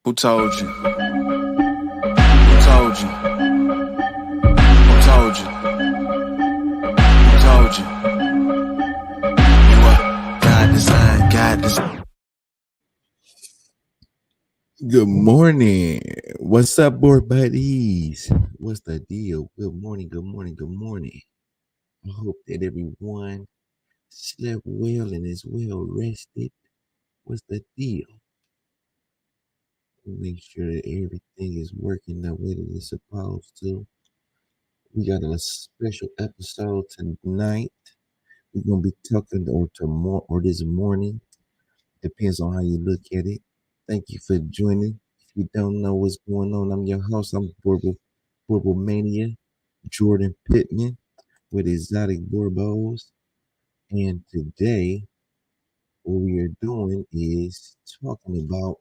Who told you? Who told you? Who told you? Who told you? You what? God designed, God designed. Good morning. What's up, board buddies? What's the deal? Good morning, good morning, good morning. I hope that everyone slept well and is well rested. What's the deal? Make sure that everything is working the way that it's supposed to. We got a special episode tonight. We're gonna be talking or this morning. Depends on how you look at it. Thank you for joining. If you don't know what's going on, I'm your host. I'm Boerboel Mania, Jordan Pittman with Exotic Boerboels. And today, what we are doing is talking about,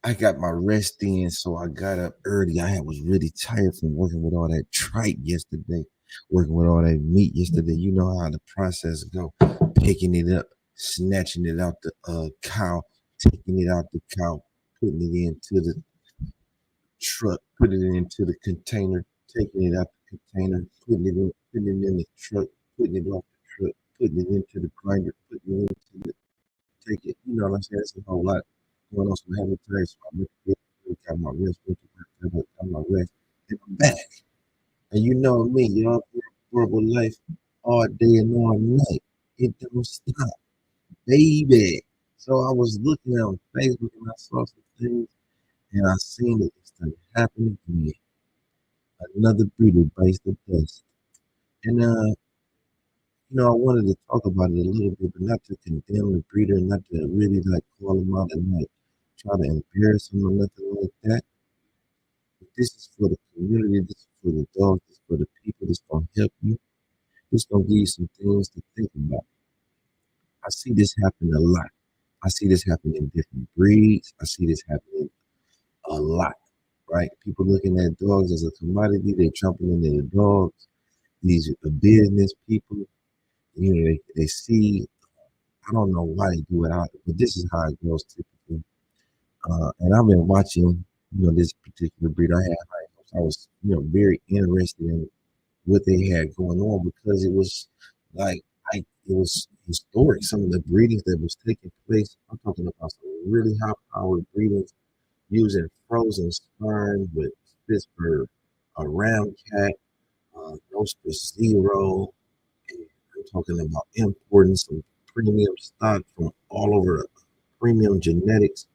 I got my rest in, so I got up early. I was really tired from working with all that tripe yesterday, working with all that meat yesterday. You know how the process go, picking it up, snatching it out the cow, taking it out the cow, putting it into the truck, putting it into the container, taking it out the container, putting it in the truck, putting it off the truck, putting it into the grinder, putting it into the take it. You know what I'm saying? It's a whole lot going on. So I'm having time. So I got my rest, got my rest, and I'm back. And you know me, y'all, horrible life all day and all night. It don't stop, baby. So I was looking on Facebook and I saw some things, and I seen that this thing happening to me. Another breeder bites the dust. And I wanted to talk about it a little bit, but not to condemn the breeder, not to really like call him out and like try to embarrass him or nothing like that. But this is for the community, this is for the dogs, this is for the people, this is gonna help you. This is gonna give you some things to think about. I see this happen a lot. I see this happen in different breeds. I see this happening a lot, right? People looking at dogs as a commodity, they're jumping into the dogs. These are business people, they see. I don't know why they do it out, but this is how it goes typically. And I've been watching, this particular breed. I was, very interested in what they had going on because it was like, it was historic. Some of the breedings that was taking place. I'm talking about some really high-powered breedings using frozen sperm with Pittsburgh, a round cat, roaster zero. And I'm talking about importing some premium stock from all over, premium genetics.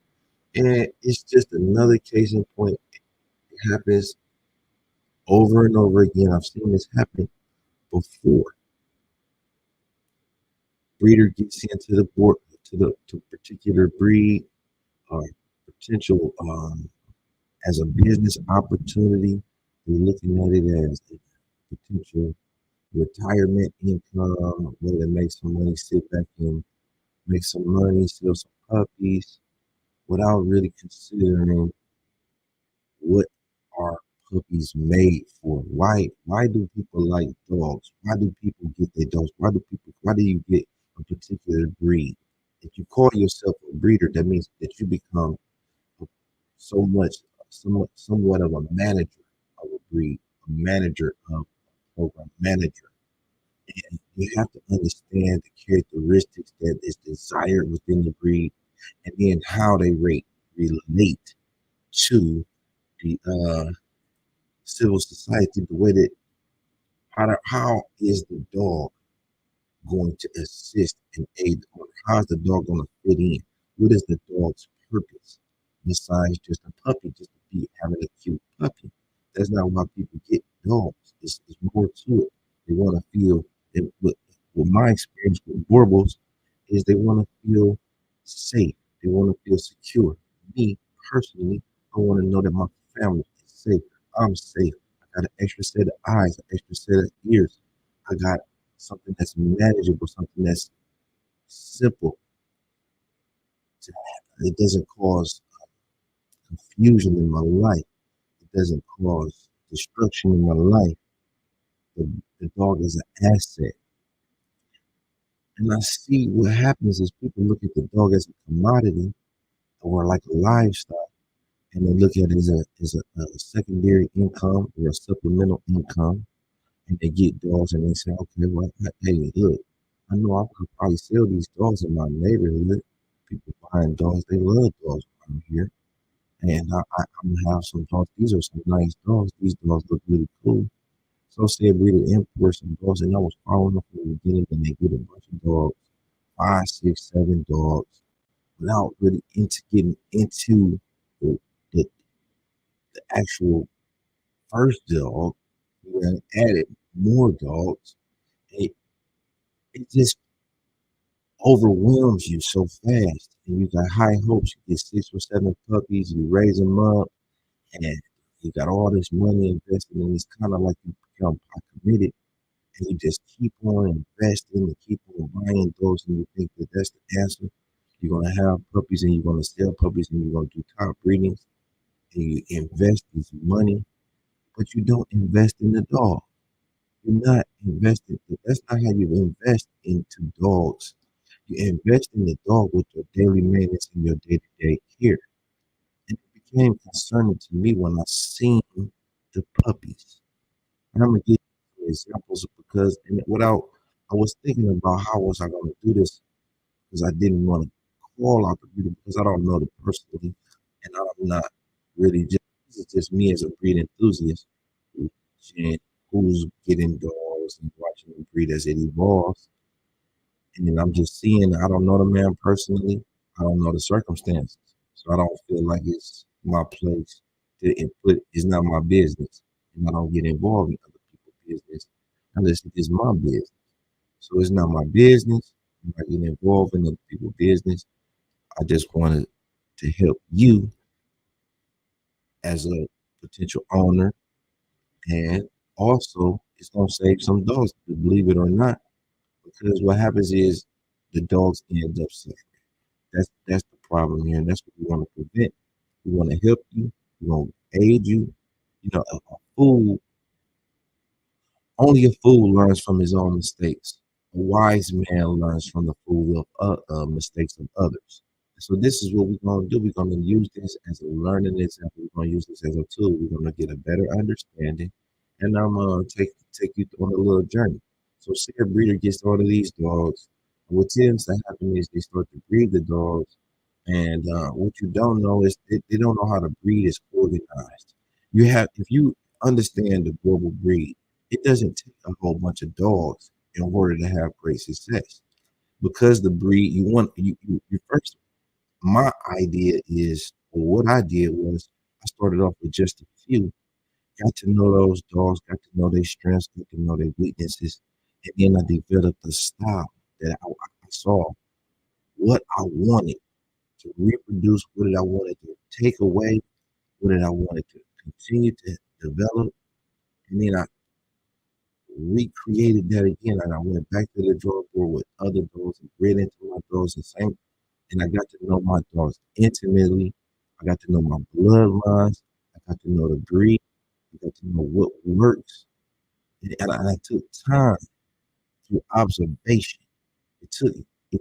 And it's just another case in point. It happens over and over again. I've seen this happen before. Breeder gets into the board to particular breed or potential as a business opportunity. They're looking at it as a potential retirement income, whether to make some money, sit back and make some money, sell some puppies, without really considering what are puppies made for. Why do people like dogs? Why do people get their dogs? Why do you get a particular breed? If you call yourself a breeder, that means that you become so much somewhat of a manager of a breed, a manager of a program, manager. And you have to understand the characteristics that is desired within the breed and then how they relate to the civil society, the way that how is the dog going to assist and aid the owner? How is the dog going to fit in? What is the dog's purpose besides just a puppy, just to be having a cute puppy? That's not why people get dogs. It's more to it. They want to feel that what my experience with Boerboels is they want to feel safe. They want to feel secure. Me personally, I want to know that my family is safe. I'm safe. I got an extra set of eyes, an extra set of ears. I got something that's manageable, something that's simple to have. It doesn't cause confusion in my life. It doesn't cause destruction in my life. The dog is an asset. And I see what happens is people look at the dog as a commodity or like a livestock, and they look at it as a secondary income or a supplemental income, and they get dogs and they say, okay, well, hey, look, I know I could probably sell these dogs in my neighborhood. People buying dogs, they love dogs around here. And I'm gonna have some dogs. These are some nice dogs. These dogs look really cool. So say a breeder imports some dogs, and I was following up from the beginning, and they get a bunch of dogs, five, six, seven dogs, without really into getting into the, the, the actual first dog. We then added more dogs. It just overwhelms you so fast, and you got high hopes. You get six or seven puppies, you raise them up, and you got all this money invested, and it's kind of like you become committed, and you just keep on investing and keep on buying those, and you think that that's the answer. You're gonna have puppies, and you're gonna sell puppies, and you're gonna do top breedings, and you invest this money, but you don't invest in the dog. You're not investing. That's not how you invest into dogs. You invest in the dog with your daily maintenance and your day-to-day care. And it became concerning to me when I seen the puppies. And I'm gonna give you some examples because and without I was thinking about how was I gonna do this because I didn't want to call out the breeder because I don't know the personally and I'm not really just this is just me as a breed enthusiast who's getting dogs and watching them breed as it evolves. And then I'm just seeing, I don't know the man personally. I don't know the circumstances. So I don't feel like it's my place to input. It's not my business. And I don't get involved in other people's business unless it is my business. So it's not my business. I'm not getting involved in other people's business. I just wanted to help you as a potential owner. And also, it's going to save some dogs, believe it or not. Because what happens is the dogs end up suffering. That's the problem here, and that's what we want to prevent. We want to help you. We want to aid you. You know, a fool only a fool learns from his own mistakes. A wise man learns from the fool of mistakes of others. So this is what we're going to do. We're going to use this as a learning example. We're going to use this as a tool. We're going to get a better understanding, and I'm going to take you on a little journey. So, say a breeder gets all of these dogs. What tends to happen is they start to breed the dogs, and what you don't know is they don't know how to breed is organized. You have if you understand the global breed, it doesn't take a whole bunch of dogs in order to have great success because the breed you want you first my idea is, or what I did was, I started off with just a few, got to know those dogs, got to know their strengths, got to know their weaknesses, and then I developed a style that I saw what I wanted to reproduce, what did I wanted to take away, what did I wanted to continue to develop, and then I recreated that again, and I went back to the drawing board with other dogs and bred into my dogs the same and I got to know my dogs intimately. I got to know my bloodlines. I got to know the breed. I got to know what works. And I took time through observation. It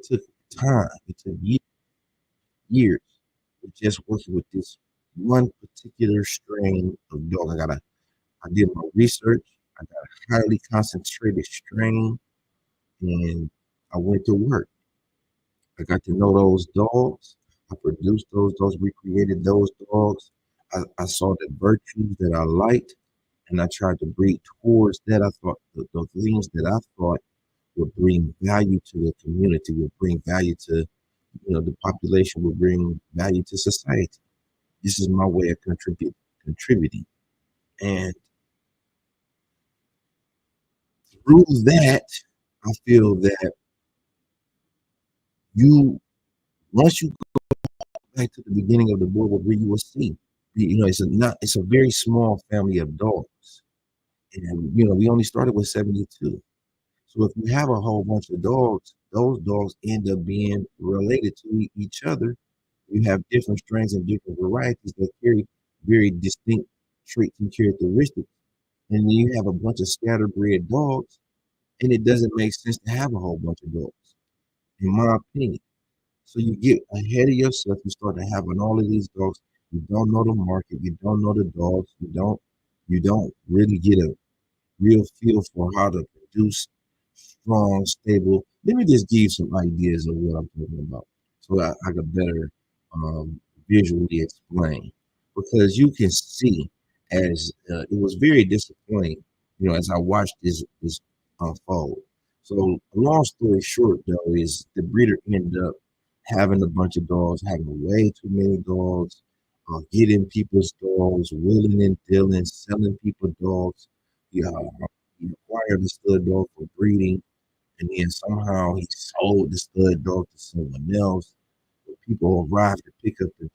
took time. It took years of just working with this one particular strain of dog. I did my research. I got a highly concentrated strain, and I went to work. I got to know those dogs. I produced those dogs, recreated those dogs. I saw the virtues that I liked, and I tried to breed towards that. I thought the things that I thought would bring value to the community, would bring value to the population, would bring value to society. This is my way of contributing, and through that, I feel that you once you go back to the beginning of the Boerboel breed, you will see. It's a very small family of dogs, and we only started with 72. So if you have a whole bunch of dogs, those dogs end up being related to each other. You have different strains and different varieties that carry very distinct traits and characteristics, and then you have a bunch of scatterbred dogs, and it doesn't make sense to have a whole bunch of dogs, in my opinion. So you get ahead of yourself. You start to having all of these dogs. You don't know the market. You don't know the dogs. You don't really get a real feel for how to produce strong, stable. Let me just give you some ideas of what I'm talking about so I could better visually explain. Because you can see, as it was very disappointing, as I watched this unfold. So, long story short, though, is the breeder ended up having a bunch of dogs, having way too many dogs, getting people's dogs, willing and dealing, selling people dogs. Yeah, he acquired the stud dog for breeding, and then somehow he sold the stud dog to someone else. When people arrived to pick up the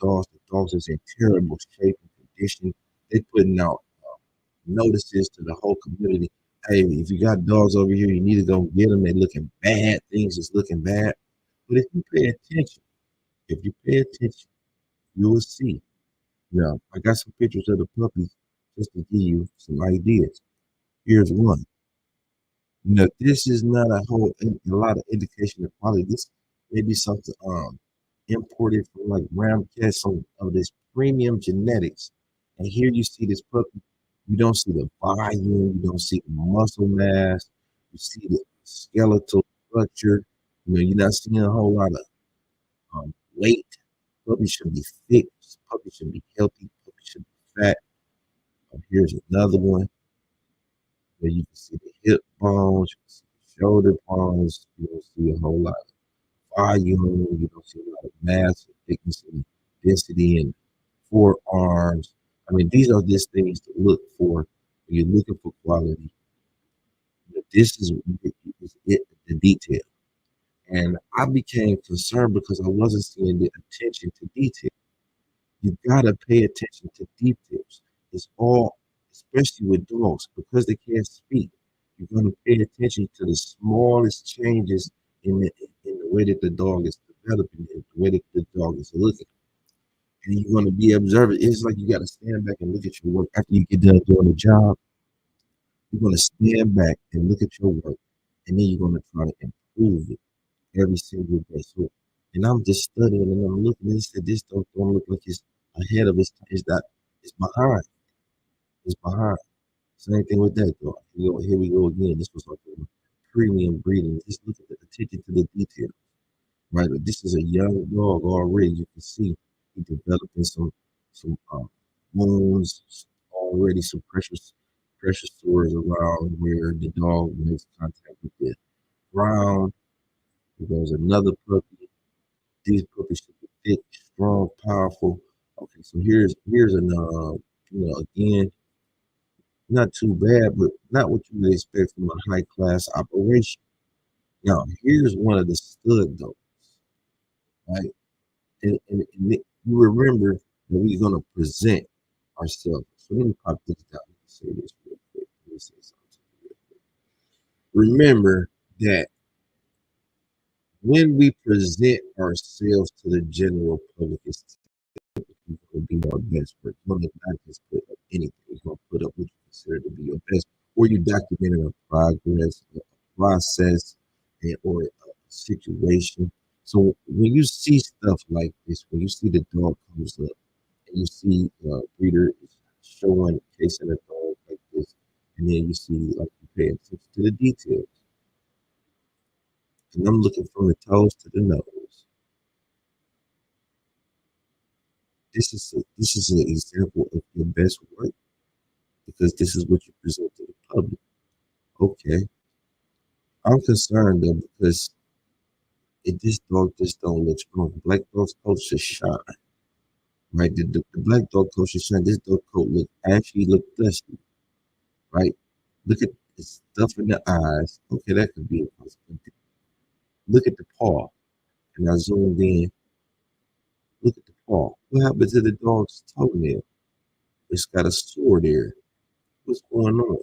dogs is in terrible shape and condition. They putting out notices to the whole community. Hey, if you got dogs over here, you need to go get them. They're looking bad. Things is looking bad. But if you pay attention, you will see. Now, I got some pictures of the puppies just to give you some ideas. Here's one. This is not a lot of indication of quality. This may be something imported from like Ram Cats, some of this premium genetics. And here you see this puppy. You don't see the volume, you don't see the muscle mass, you see the skeletal structure. You're not seeing a whole lot of weight. Puppy should be thick, puppy should be healthy, puppy should be fat. Here's another one where you can see the hip bones, you can see the shoulder bones, you don't see a whole lot of volume, you don't see a lot of mass, thickness, and density in forearms. I mean, these are just things to look for when you're looking for quality. This is it, the detail. And I became concerned because I wasn't seeing the attention to detail. You gotta pay attention to details. It's all, especially with dogs, because they can't speak. You're gonna pay attention to the smallest changes in the way that the dog is developing, in the way that the dog is looking, and you're gonna be observing. It's like you gotta stand back and look at your work after you get done doing the job. You're gonna stand back and look at your work, and then you're gonna try to improve it every single day. So, and I'm just studying and I'm looking and said this don't look like it's ahead of its time. It's not, it's behind. It's behind. Same thing with that dog. Here we go again. This was like a premium breeding. Just look at the attention to the detail. Right. But this is a young dog already. You can see he developing some wounds already, some pressure sores around where the dog makes contact with the ground. There's another puppy. These puppies should be thick, strong, powerful. Okay, so here's an again, not too bad, but not what you would expect from a high class operation. Now here's one of the stud dogs, right? You remember that we're gonna present ourselves. So let me pop this down and say this real quick. Let me say something real quick. Remember that when we present ourselves to the general public, it's going to be our best work. You're going to not just put up anything. You're going to put up what you consider to be your best, or you documented a progress, a process, or a situation. So when you see stuff like this, when you see the dog comes up, and you see breeder is showing casing a dog like this, and then you see like you pay attention to the details. And I'm looking from the toes to the nose. This is an example of your best work because this is what you present to the public. Okay, I'm concerned though because this dog just don't look strong. Black dog's coat should shine, right? The black dog coat should shine. This dog coat actually look dusty, right? Look at the stuff in the eyes. Okay, that could be a possibility. Look at the paw, and I zoomed in. Look at the paw. What happened to the dog's toenail? It's got a sore there. What's going on?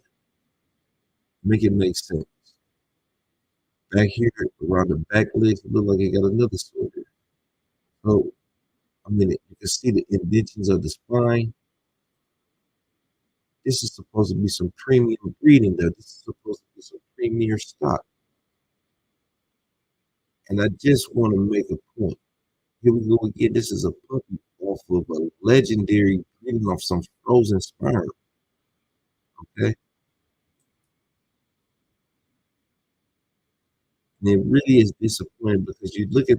Make it make sense. Back here around the back legs, it look like it got another sore there. So, I mean, you can see the indentions of the spine. This is supposed to be some premium breeding there. This is supposed to be some premier stock. And I just want to make a point. Here we go again. This is a puppy off of a legendary breeding off some frozen sperm. Okay. And it really is disappointing because you look at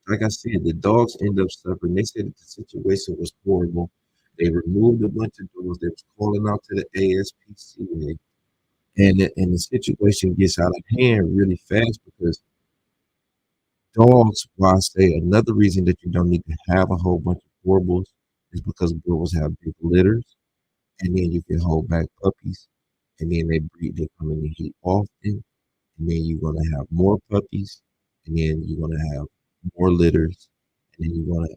like I said, the dogs end up suffering. They said that the situation was horrible. They removed a bunch of dogs. They was calling out to the ASPCA, and the situation gets out of hand really fast because dogs. Why I say another reason that you don't need to have a whole bunch of Boerboels is because Boerboels have big litters, and then you can hold back puppies, and then they breed. They come in the heat often, and then you're gonna have more puppies, and then you're gonna have more litters, and then you're gonna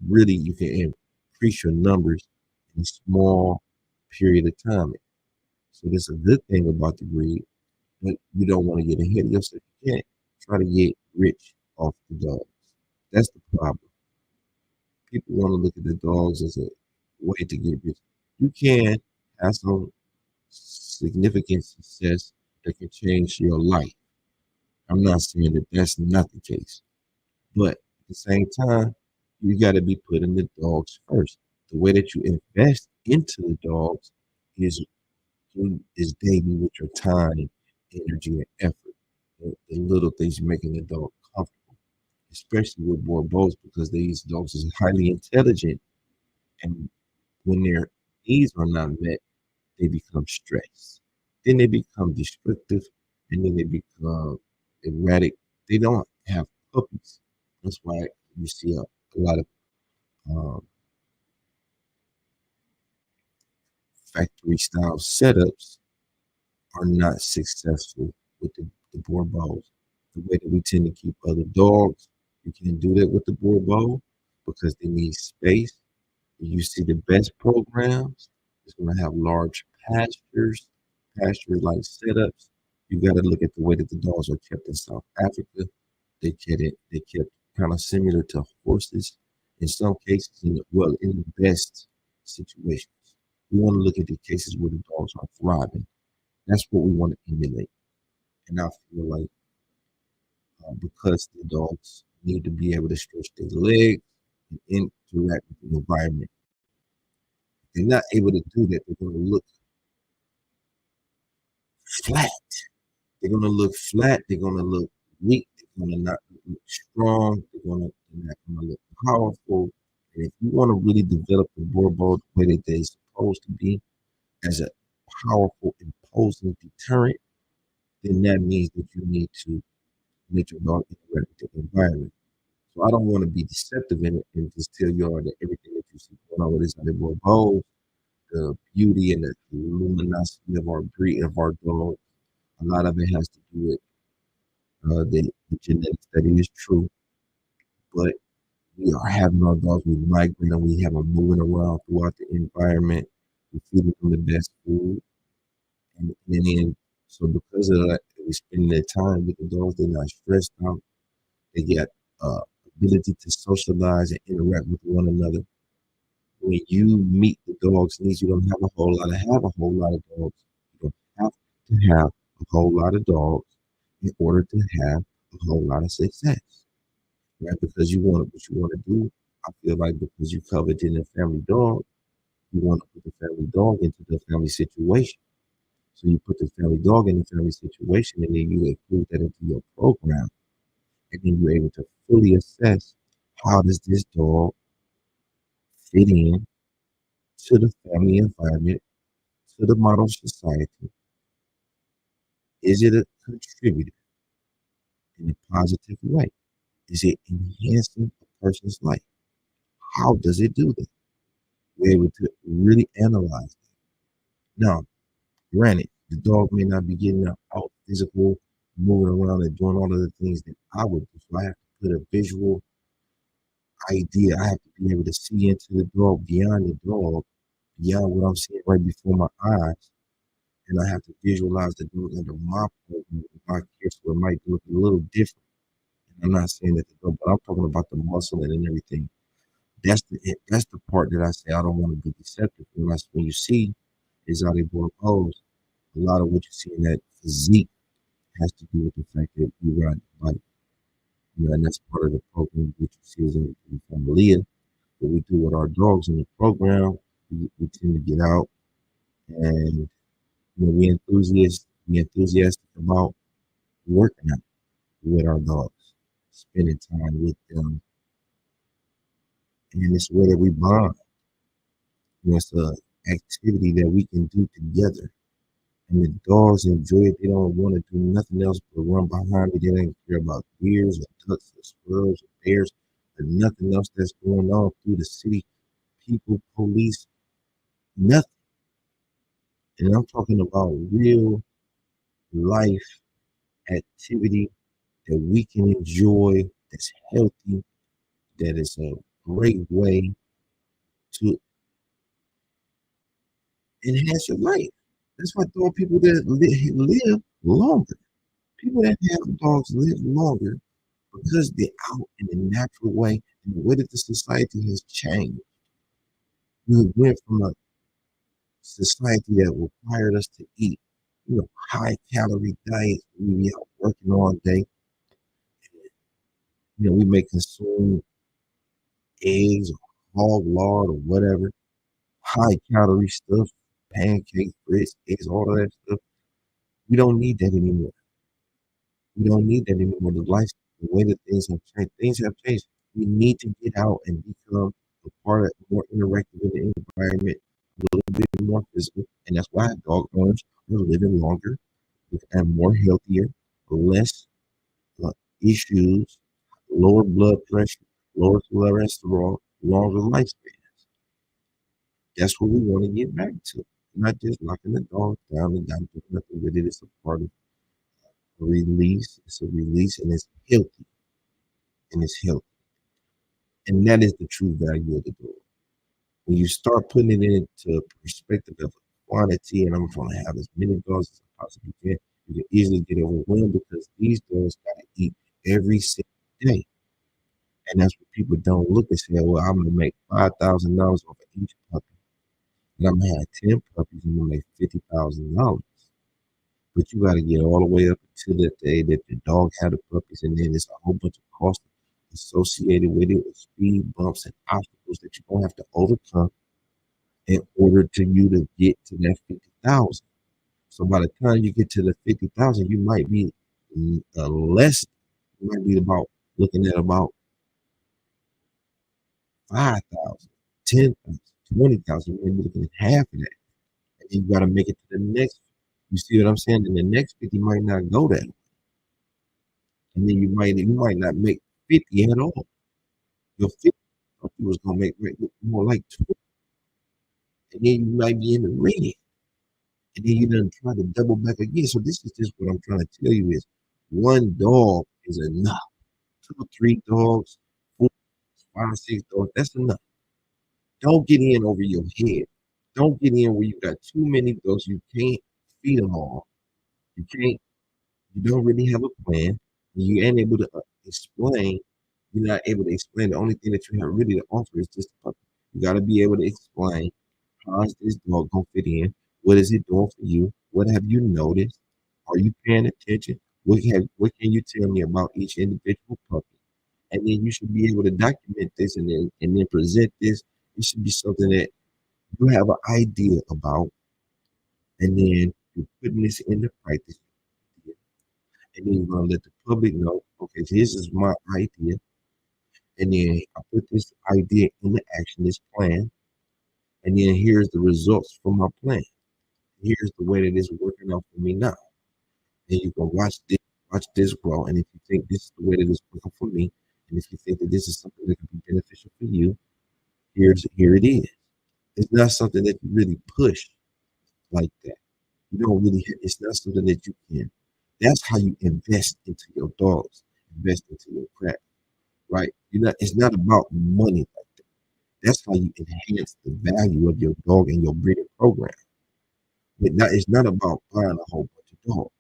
really you can increase your numbers in a small period of time. So that's a good thing about the breed, but you don't want to get ahead of yourself. You can't try to get rich off the dogs. That's the problem. People want to look at the dogs as a way to get rich. You can have some significant success that can change your life. I'm not saying that that's not the case. But at the same time, you got to be putting the dogs first. The way that you invest into the dogs is daily with your time, energy, and effort. The little things making the dog comfortable, especially with Boerboels, because these dogs are highly intelligent, and when their needs are not met, they become stressed. Then they become destructive, and then they become erratic. They don't have puppies. That's why you see a lot of um, factory style setups are not successful with the Boerboels. The way that we tend to keep other dogs, you can't do that with the Boerboel because they need space. You see the best programs, it's going to have large pasture-like setups. You got to look at the way that the dogs are kept in South Africa. They kept kind of similar to horses in some cases, in the best situations. We want to look at the cases where the dogs are thriving. That's what we want to emulate. And I feel like because the dogs need to be able to stretch their legs and interact with the environment, they're not able to do that. They're going to look flat. They're going to look flat. They're going to look weak. They're going to not look strong. They're not going to look powerful. And if you want to really develop the Boerboel the way that they're supposed to be as a powerful, imposing deterrent, then that means that you need to make your dog interact with the environment. So I don't want to be deceptive in it and just tell you all that everything that you see going on with this other Boerboel, the beauty and the luminosity of our breed of our dog. A lot of it has to do with the genetics. That is true, but we are having our dogs. We migrate and we have them moving around throughout the environment. We feed them the best food, and then so because of that, we spend their time with the dogs. They're not stressed out. They get uh, ability to socialize and interact with one another. When you meet the dog's needs, you don't have a whole lot to have a whole lot of dogs. You don't have to have a whole lot of dogs in order to have a whole lot of success, right? Because you want what you want to do. I feel like because you covered in a family dog, you want to put the family dog into the family situation. So you put the family dog in the family situation, and then you include that into your program, and then you're able to fully assess how does this dog fit in to the family environment, to the model society. Is it a contributor in a positive way? Is it enhancing a person's life? How does it do that? We're able to really analyze that. Now, granted, the dog may not be getting out physical, moving around and doing all of the things that I would do. So I have to put a visual idea. I have to be able to see into the dog, beyond the dog, beyond what I'm seeing right before my eyes. And I have to visualize the dog under my program, my care, so it might look a little different. And I'm not saying that the dog, but I'm talking about the muscle and everything. That's the part that I say I don't want to be deceptive. When you see is how they Boerboels, a lot of what you see in that physique has to do with the fact that you ride the bike. And that's part of the program which you see is everything from Leah. What we do with our dogs in the program, we tend to get out and we enthusiastic about working out with our dogs, spending time with them, and it's where that we bond. It's a activity that we can do together. And the dogs enjoy it. They don't want to do nothing else but run behind me. They don't care about deers or ducks or squirrels or bears or nothing else that's going on through the city. People, police, nothing. And I'm talking about real life activity that we can enjoy, that's healthy, that is a great way to enhance your life. That's why dog people that live longer. People that have dogs live longer because they're out in a natural way and the way that the society has changed. We went from a society that required us to eat, high calorie diets. We be out working all day. We may consume eggs or hog lard or whatever, high calorie stuff, pancakes, grits, eggs, all of that stuff. We don't need that anymore. We don't need that anymore. The way that things have changed. We need to get out and become a part of more interactive in the environment, a little bit more physical, and that's why dog owners are living longer and more healthier, less uh, issues, lower blood pressure, lower cholesterol, longer lifespans. That's what we want to get back to. Not just locking the dog down and not doing nothing with it. It's a part of a release. It's a release and it's healthy. And it's healthy. And that is the true value of the dog. When you start putting it into perspective of quantity, and I'm trying to have as many dogs as I possibly can, you can easily get overwhelmed because these dogs got to eat every single day. And that's what people don't look and say, well, I'm going to make $5,000 off of each puppy. And I'm going to have 10 puppies and I'm going to make $50,000. But you got to get all the way up to the day that the dog had the puppies, and then there's a whole bunch of costs associated with it, with speed bumps and obstacles that you're gonna have to overcome in order to you to get to that 50,000. So by the time you get to the 50,000, you might be less. You might be about looking at about 5,000, 10,000, 20,000. You might be looking at half of that, and then you got to make it to the next. You see what I'm saying? And the next 50 might not go that way. And then you might not make 50 at all. Your 50 was gonna make more like 20, and then you might be in the red, and then you done try to double back again. So this is just what I'm trying to tell you is one dog is enough. 2 or 3 dogs, 4, 5, 6 dogs, that's enough. Don't get in over your head. Don't get in where you got too many dogs. You can't feed them all. You can't. You don't really have a plan. You ain't able to explain. You're not able to explain. The only thing that you have really to offer is just a puppy. You got to be able to explain how's this dog gonna fit in. What is it doing for you? What have you noticed? Are you paying attention? What can you tell me about each individual puppy? And then you should be able to document this and then present this. It should be something that you have an idea about, and then you're putting this into practice. And then you're gonna let the public know, okay, so this is my idea. And then I put this idea into action, this plan, and then here's the results from my plan. Here's the way that it's working out for me now. And you can watch this grow. And if you think this is the way that it's working for me, and if you think that this is something that can be beneficial for you, here it is. It's not something that you really push like that. You don't really. It's not something that you can. That's how you invest into your dogs, invest into your crap, right? It's not about money like that. That's how you enhance the value of your dog and your breeding program. It's not about buying a whole bunch of dogs.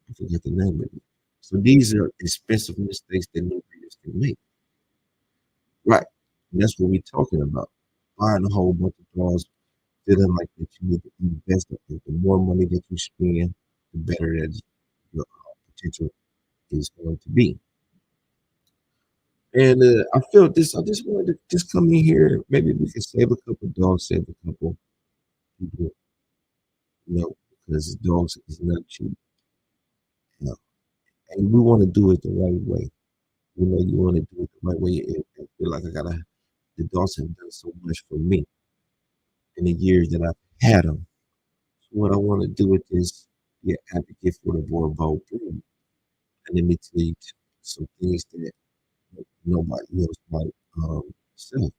I forget the name of it. So these are expensive mistakes that new breeders can make. Right. And that's what we're talking about. Buying a whole bunch of dogs, feeling like that you need to invest. The more money that you spend, the better that your potential is going to be. And I felt this. I just wanted to just come in here. Maybe we can save a couple dogs, save a couple people, because dogs is not cheap. You know, and we want to do it the right way. You want to do it the right way. And feel like the dogs have done so much for me in the years that I've had them. So what I want to do with this, be an advocate for the Boerboel breed. And let me tell you some things that nobody else might say.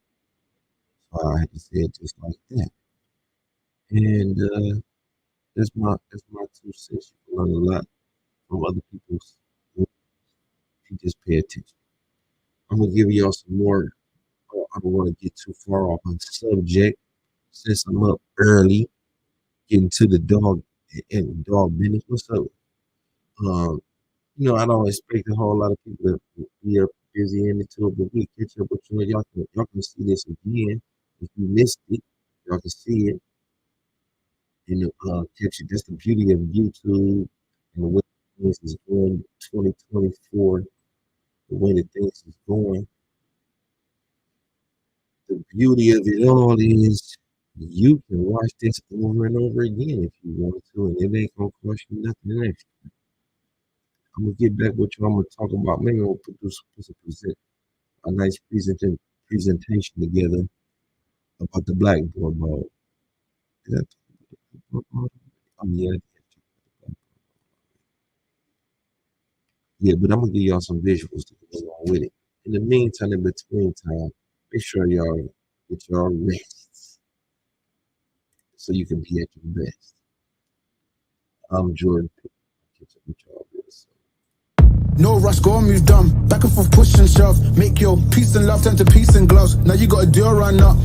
So I had to say it just like that. And that's my 2 cents. You can learn a lot from other people's. You just pay attention. I'm gonna give y'all some more. I don't want to get too far off on the subject since I'm up early, getting to the dog and dog business. What's up? Um, I don't expect a whole lot of people to be up busy into it, but we catch up with you. Y'all can see this again if you missed it. Y'all can see it and catch it. That's the beauty of YouTube and the way things is going. 2024, the way that things is going. The beauty of it all is you can watch this over and over again if you want to, and it ain't gonna cost you nothing extra. I'm gonna get back with you. I'm gonna talk about maybe I'll present a nice presentation together about the black Boerboel. Did I talk about the Boerboel? Yeah. Yeah, but I'm gonna give y'all some visuals to go along with it. In the meantime, in between time, make sure y'all get y'all rest so you can be at your best. I'm Jordan. Catch up with y'all real soon. No rush, go and move dumb. Back and forth, push and shove. Make your peace and love turn to peace and gloves. Now you gotta do a run up.